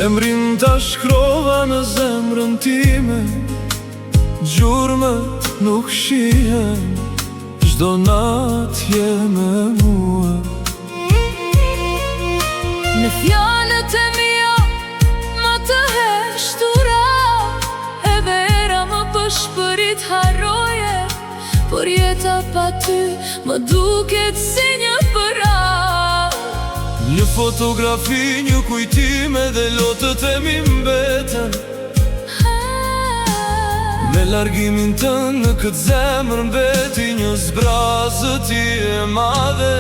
Emrin ta shkrova në zemrën time, gjurmët nuk shihen, çdo natë je me mua. Në fjalët e mia më të heshtura, edhe era më pëshpërit harroje, por jeta pa ty më duket si një përak. Një fotografi, një kujtime dhe lotët e mi mbeten. Me largimin tënë në këtë zemër mbeti një zbrazë ti e madhe.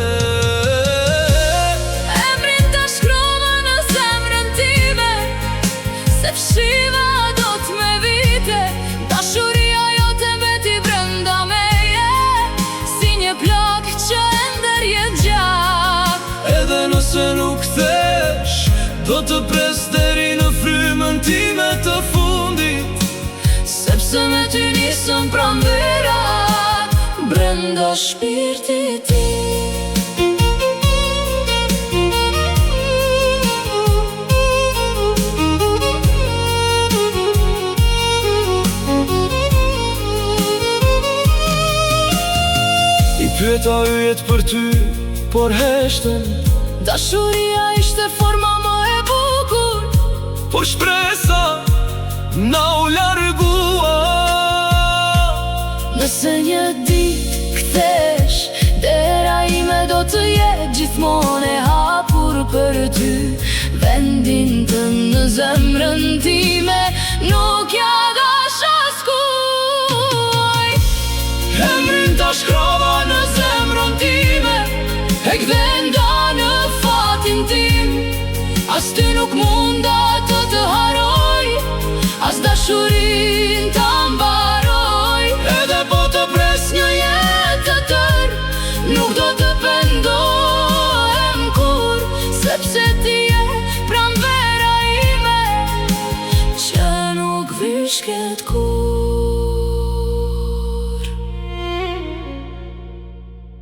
Emrin ta shkrova në zemrën time, se fshiva do t'me vite. Dashuria jote mbeti brenda meje, si një plak që ender jet gjak. Edhe nëse nuk kthesh, do të pres deri në frymën time të fundit, sepse me ty nisën pranverat brenda shpirtit tim. I pyeta yjet për ty, por heshten. Dashuria ishte forma më e bukur, Po shpresa na u largua. nëse një dit kthesh, dera ime do të jetë gjithmonë e hapur për ty. Vendin tënë në zemrën time nuk ja